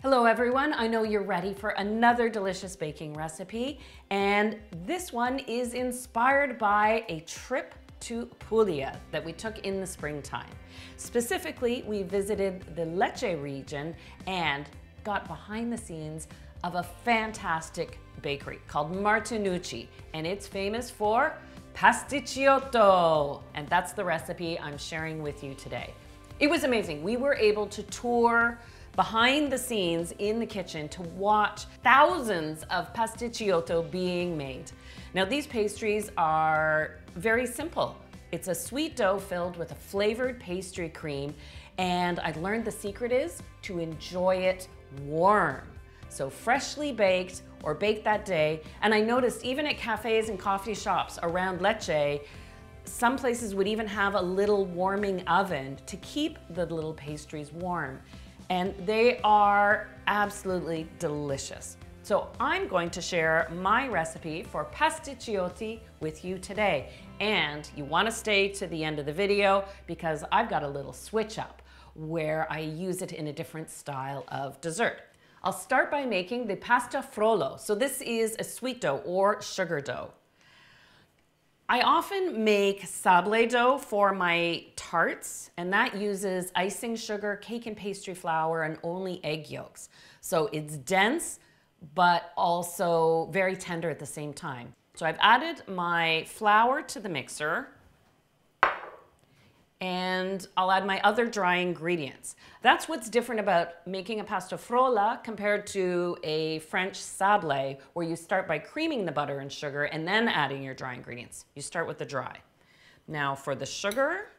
Hello everyone, I know you're ready for another delicious baking recipe, and this one is inspired by a trip to Puglia that we took in the springtime. Specifically, we visited the Lecce region and got behind the scenes of a fantastic bakery called Martinucci, and it's famous for pasticciotto, and that's the recipe I'm sharing with you today. It was amazing. We were able to tour behind the scenes in the kitchen to watch thousands of pasticciotto being made. Now these pastries are very simple. It's a sweet dough filled with a flavored pastry cream, and I learned the secret is to enjoy it warm. So freshly baked or baked that day, and I noticed even at cafes and coffee shops around Lecce, some places would even have a little warming oven to keep the little pastries warm. And they are absolutely delicious. So I'm going to share my recipe for pasticciotti with you today. And you want to stay to the end of the video because I've got a little switch up where I use it in a different style of dessert. I'll start by making the pasta frollo. So this is a sweet dough or sugar dough. I often make sablé dough for my tarts, and that uses icing sugar, cake and pastry flour, and only egg yolks. So it's dense, but also very tender at the same time. So I've added my flour to the mixer, and I'll add my other dry ingredients. That's what's different about making a pasta frolla compared to a French sablé, where you start by creaming the butter and sugar and then adding your dry ingredients. You start with the dry. Now for the sugar,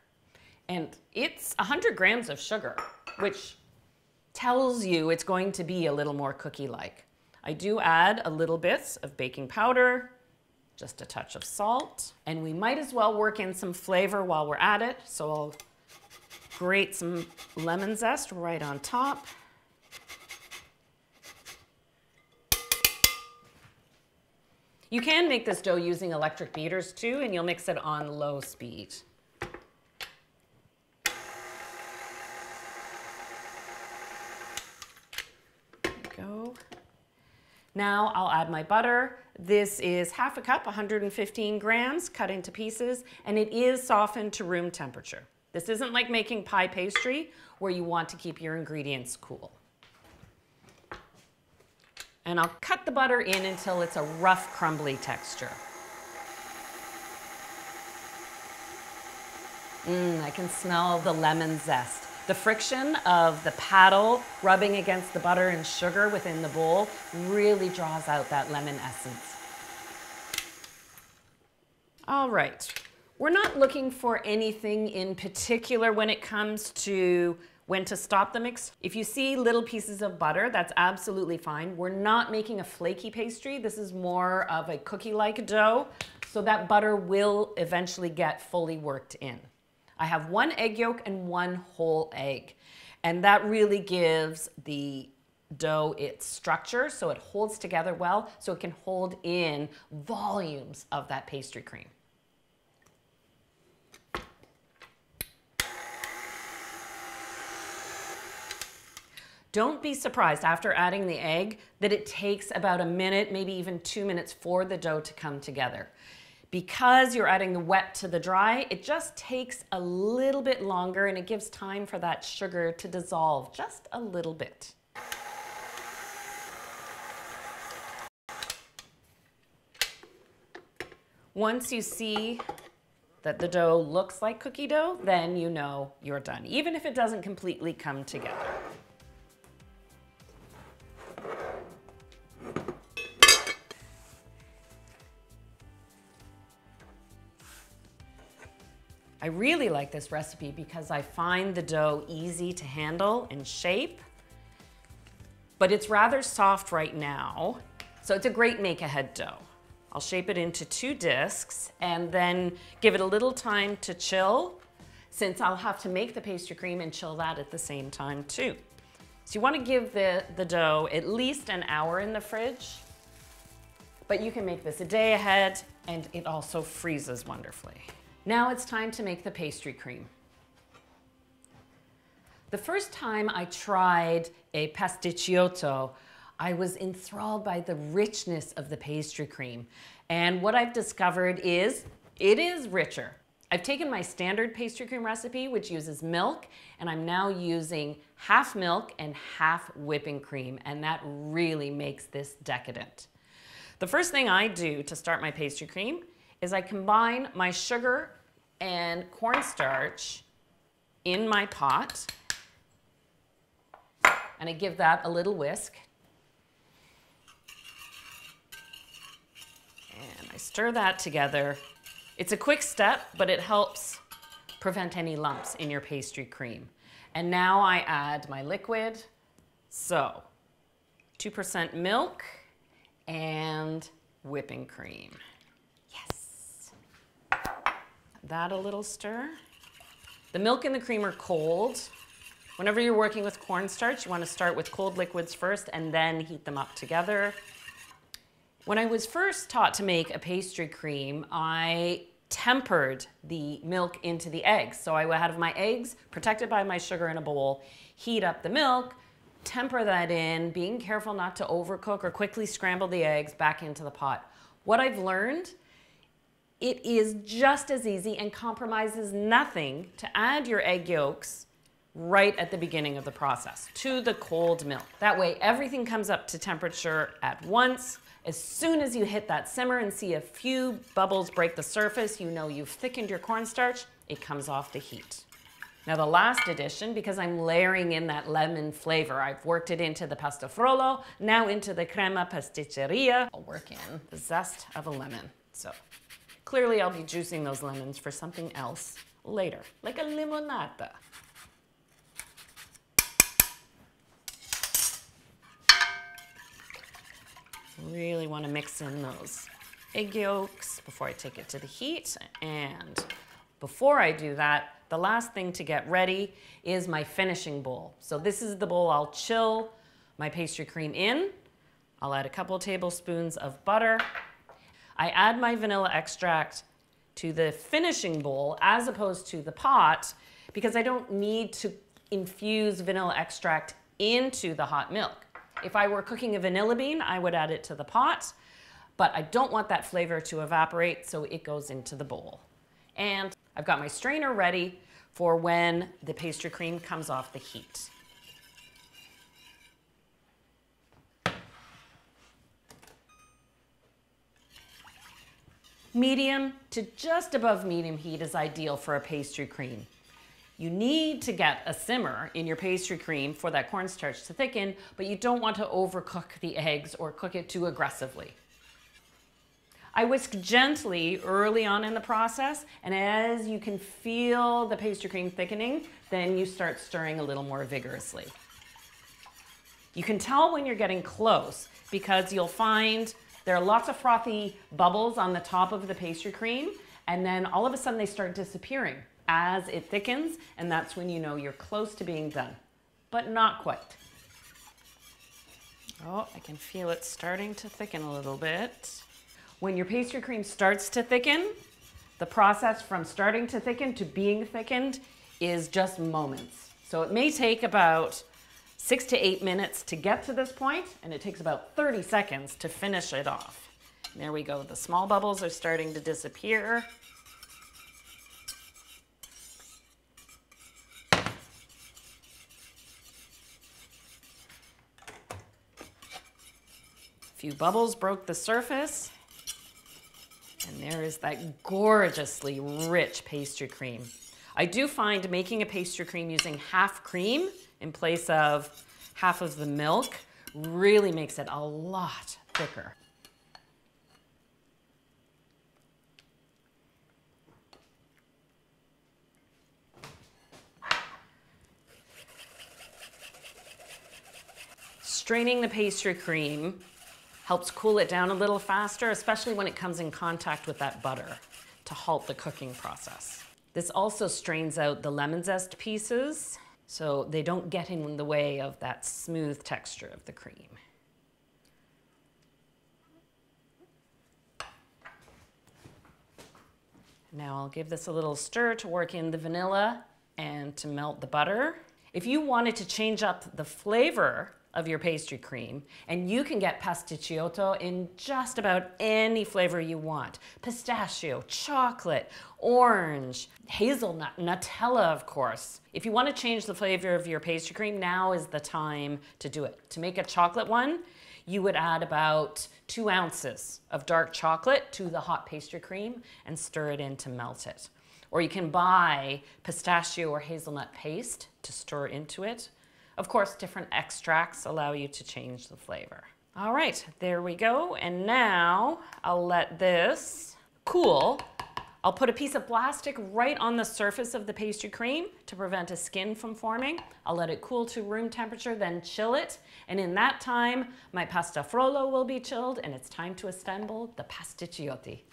and it's 100 grams of sugar, which tells you it's going to be a little more cookie-like. I do add a little bit of baking powder, just a touch of salt, and we might as well work in some flavor while we're at it. So I'll grate some lemon zest right on top. You can make this dough using electric beaters too, and you'll mix it on low speed. There we go. Now I'll add my butter. This is half a cup, 115 grams, cut into pieces, and it is softened to room temperature. This isn't like making pie pastry where you want to keep your ingredients cool. And I'll cut the butter in until it's a rough, crumbly texture. I can smell the lemon zest. The friction of the paddle rubbing against the butter and sugar within the bowl really draws out that lemon essence. All right, we're not looking for anything in particular when it comes to when to stop the mix. If you see little pieces of butter, that's absolutely fine. We're not making a flaky pastry. This is more of a cookie-like dough, so that butter will eventually get fully worked in. I have 1 egg yolk and 1 whole egg, and that really gives the dough its structure so it holds together well, so it can hold in volumes of that pastry cream. Don't be surprised after adding the egg that it takes about a minute, maybe even 2 minutes for the dough to come together. Because you're adding the wet to the dry, it just takes a little bit longer, and it gives time for that sugar to dissolve just a little bit. Once you see that the dough looks like cookie dough, then you know you're done, even if it doesn't completely come together. I really like this recipe because I find the dough easy to handle and shape, but it's rather soft right now, so it's a great make-ahead dough. I'll shape it into 2 discs and then give it a little time to chill, since I'll have to make the pastry cream and chill that at the same time too. So you want to give the dough at least an hour in the fridge, but you can make this a day ahead, and it also freezes wonderfully. Now it's time to make the pastry cream. The first time I tried a pasticciotto, I was enthralled by the richness of the pastry cream. And what I've discovered is it is richer. I've taken my standard pastry cream recipe, which uses milk, and I'm now using half milk and half whipping cream, and that really makes this decadent. The first thing I do to start my pastry cream is I combine my sugar and cornstarch in my pot, and I give that a little whisk. And I stir that together. It's a quick step, but it helps prevent any lumps in your pastry cream. And now I add my liquid. So 2% milk and whipping cream. Yes. That a little stir. The milk and the cream are cold. Whenever you're working with cornstarch, you want to start with cold liquids first and then heat them up together. When I was first taught to make a pastry cream, I tempered the milk into the eggs. So I would have my eggs protected by my sugar in a bowl, heat up the milk, temper that in, being careful not to overcook or quickly scramble the eggs back into the pot. What I've learned, it is just as easy and compromises nothing to add your egg yolks right at the beginning of the process to the cold milk. That way everything comes up to temperature at once. As soon as you hit that simmer and see a few bubbles break the surface, you know you've thickened your cornstarch, it comes off the heat. Now the last addition, because I'm layering in that lemon flavor, I've worked it into the pasta frollo, now into the crema pasticceria. I'll work in the zest of a lemon. So clearly I'll be juicing those lemons for something else later, like a limonata. Really want to mix in those egg yolks before I take it to the heat. And before I do that, the last thing to get ready is my finishing bowl. So this is the bowl I'll chill my pastry cream in. I'll add a couple tablespoons of butter. I add my vanilla extract to the finishing bowl as opposed to the pot because I don't need to infuse vanilla extract into the hot milk. If I were cooking a vanilla bean, I would add it to the pot, but I don't want that flavor to evaporate, so it goes into the bowl. And I've got my strainer ready for when the pastry cream comes off the heat. Medium to just above medium heat is ideal for a pastry cream. You need to get a simmer in your pastry cream for that cornstarch to thicken, but you don't want to overcook the eggs or cook it too aggressively. I whisk gently early on in the process, and as you can feel the pastry cream thickening, then you start stirring a little more vigorously. You can tell when you're getting close because you'll find there are lots of frothy bubbles on the top of the pastry cream, and then all of a sudden they start disappearing as it thickens, and that's when you know you're close to being done, but not quite. Oh, I can feel it starting to thicken a little bit. When your pastry cream starts to thicken, the process from starting to thicken to being thickened is just moments. So it may take about 6 to 8 minutes to get to this point, and it takes about 30 seconds to finish it off. And there we go, the small bubbles are starting to disappear. A few bubbles broke the surface, and there is that gorgeously rich pastry cream. I do find making a pastry cream using half cream in place of half of the milk really makes it a lot thicker. Straining the pastry cream helps cool it down a little faster, especially when it comes in contact with that butter to halt the cooking process. This also strains out the lemon zest pieces so they don't get in the way of that smooth texture of the cream. Now I'll give this a little stir to work in the vanilla and to melt the butter. If you wanted to change up the flavor of your pastry cream, and you can get pasticciotto in just about any flavor you want. Pistachio, chocolate, orange, hazelnut, Nutella, of course. If you want to change the flavor of your pastry cream, now is the time to do it. To make a chocolate one, you would add about 2 ounces of dark chocolate to the hot pastry cream and stir it in to melt it. Or you can buy pistachio or hazelnut paste to stir into it. Of course, different extracts allow you to change the flavor. All right, there we go. And now I'll let this cool. I'll put a piece of plastic right on the surface of the pastry cream to prevent a skin from forming. I'll let it cool to room temperature, then chill it. And in that time, my pasta frollo will be chilled, and it's time to assemble the pasticiotti.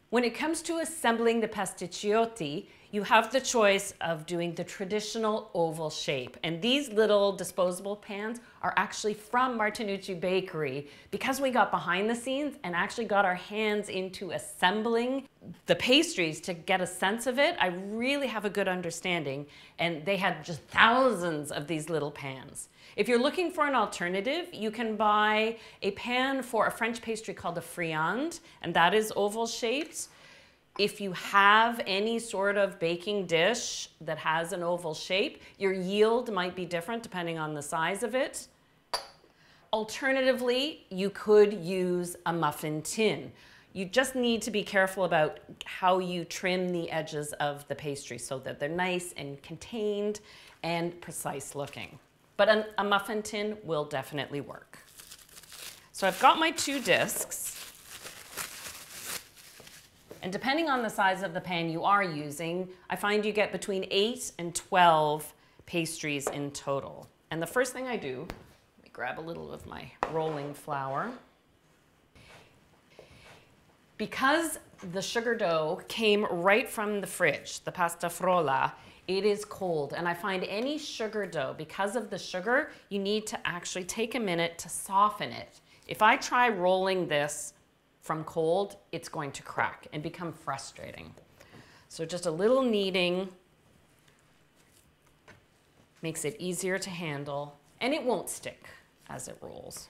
When it comes to assembling the pasticiotti, you have the choice of doing the traditional oval shape. And these little disposable pans are actually from Martinucci Bakery because we got behind the scenes and actually got our hands into assembling the pastries to get a sense of it. I really have a good understanding, and they had just thousands of these little pans. If you're looking for an alternative, you can buy a pan for a French pastry called a friand, and that is oval shaped. If you have any sort of baking dish that has an oval shape, your yield might be different depending on the size of it. Alternatively, you could use a muffin tin. You just need to be careful about how you trim the edges of the pastry so that they're nice and contained and precise looking. But a muffin tin will definitely work. So I've got my 2 discs. And depending on the size of the pan you are using, I find you get between 8 and 12 pastries in total. And the first thing I do, let me grab a little of my rolling flour. Because the sugar dough came right from the fridge, the pasta frolla, it is cold. And I find any sugar dough, because of the sugar, you need to actually take a minute to soften it. If I try rolling this from cold, it's going to crack and become frustrating. So just a little kneading makes it easier to handle, and it won't stick as it rolls.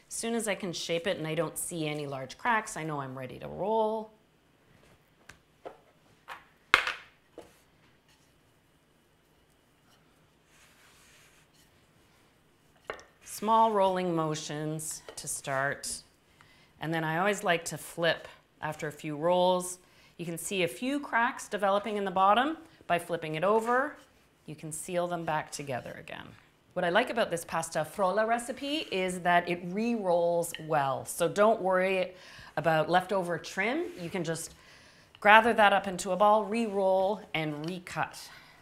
As soon as I can shape it and I don't see any large cracks, I know I'm ready to roll. Small rolling motions to start. And then I always like to flip after a few rolls. You can see a few cracks developing in the bottom. By flipping it over, you can seal them back together again. What I like about this pasta frolla recipe is that it re-rolls well. So don't worry about leftover trim. You can just gather that up into a ball, re-roll, and recut.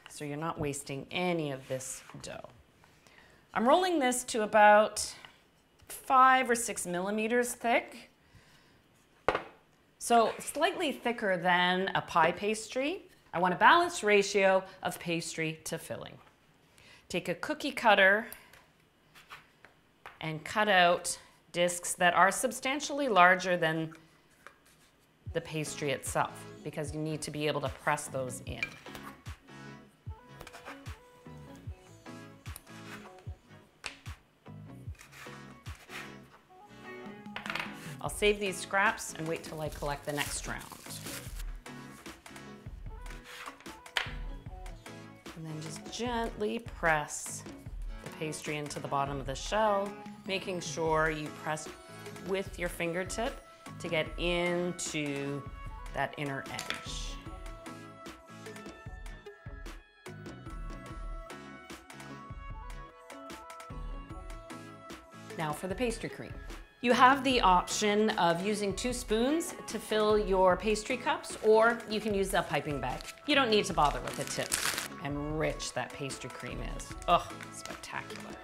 So you're not wasting any of this dough. I'm rolling this to about 5 or 6 millimeters thick. So slightly thicker than a pie pastry. I want a balanced ratio of pastry to filling. Take a cookie cutter and cut out discs that are substantially larger than the pastry itself, because you need to be able to press those in. I'll save these scraps and wait till I collect the next round. And then just gently press the pastry into the bottom of the shell, making sure you press with your fingertip to get into that inner edge. Now for the pastry cream. You have the option of using 2 spoons to fill your pastry cups, or you can use a piping bag. You don't need to bother with the tip. And rich that pastry cream is. Oh, spectacular.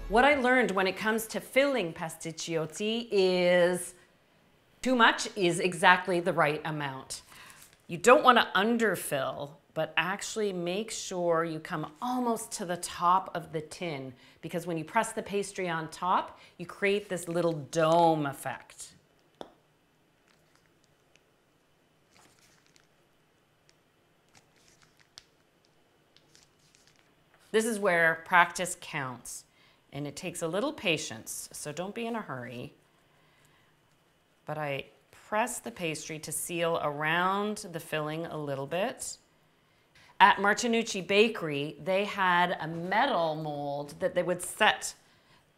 What I learned when it comes to filling pasticiotti is too much is exactly the right amount. You don't want to underfill but actually make sure you come almost to the top of the tin, because when you press the pastry on top, you create this little dome effect. This is where practice counts, and it takes a little patience, so don't be in a hurry. But I press the pastry to seal around the filling a little bit. At Martinucci Bakery, they had a metal mold that they would set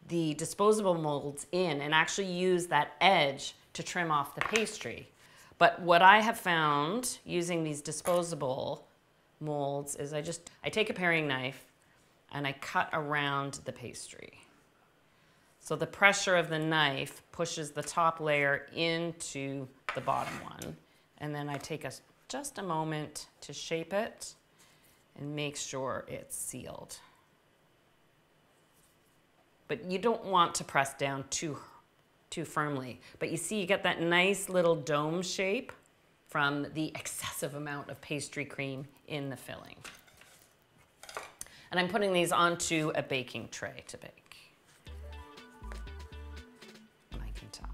the disposable molds in and actually use that edge to trim off the pastry. But what I have found using these disposable molds is I take a paring knife and I cut around the pastry. So the pressure of the knife pushes the top layer into the bottom one. And then I take just a moment to shape it and make sure it's sealed. But you don't want to press down too firmly. But you see, you get that nice little dome shape from the excessive amount of pastry cream in the filling. And I'm putting these onto a baking tray to bake. And I can tell.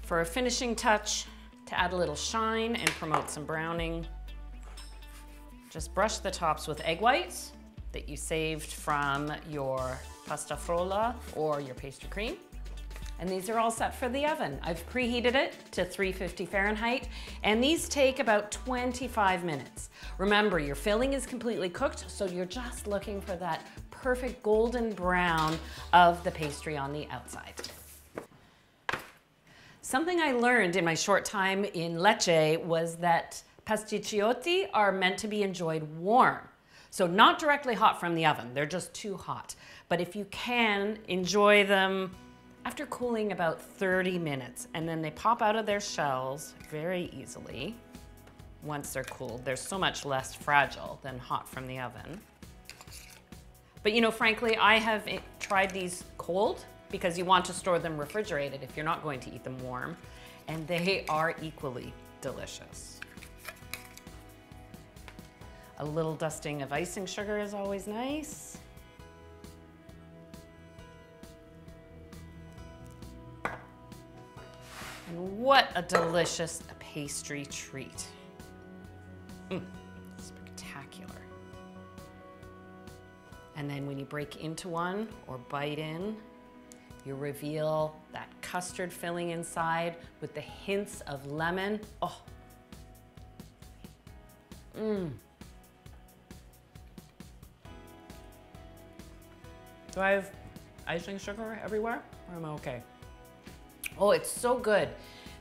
For a finishing touch, to add a little shine and promote some browning, just brush the tops with egg whites that you saved from your pasta frolla or your pastry cream. And these are all set for the oven. I've preheated it to 350 Fahrenheit, and these take about 25 minutes. Remember, your filling is completely cooked, so you're just looking for that perfect golden brown of the pastry on the outside. Something I learned in my short time in Lecce was that pasticiotti are meant to be enjoyed warm. So not directly hot from the oven, they're just too hot. But if you can, enjoy them after cooling about 30 minutes, and then they pop out of their shells very easily once they're cooled. They're so much less fragile than hot from the oven. But you know, frankly, I have tried these cold because you want to store them refrigerated if you're not going to eat them warm, and they are equally delicious. A little dusting of icing sugar is always nice. And what a delicious pastry treat. Spectacular. And then when you break into one or bite in, you reveal that custard filling inside with the hints of lemon. Oh. Do I have icing sugar everywhere, or am I okay? Oh, it's so good.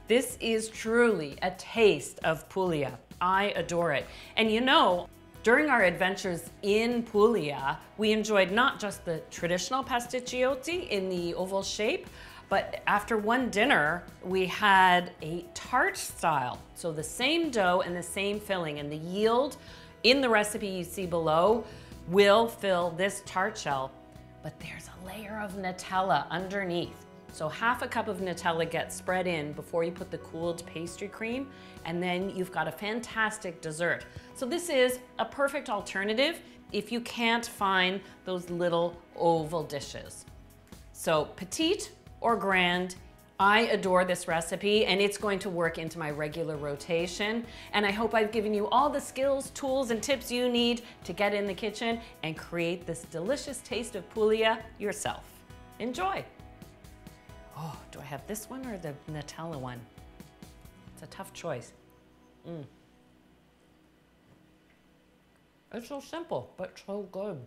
This is truly a taste of Puglia. I adore it. And you know, during our adventures in Puglia, we enjoyed not just the traditional pasticiotti in the oval shape, but after one dinner, we had a tart style. So the same dough and the same filling, and the yield in the recipe you see below will fill this tart shell, but there's a layer of Nutella underneath. So half a cup of Nutella gets spread in before you put the cooled pastry cream, and then you've got a fantastic dessert. So this is a perfect alternative if you can't find those little oval dishes. So petite or grand, I adore this recipe, and it's going to work into my regular rotation. And I hope I've given you all the skills, tools, and tips you need to get in the kitchen and create this delicious taste of Puglia yourself. Enjoy. Oh, do I have this one or the Nutella one? It's a tough choice. It's so simple, but so good.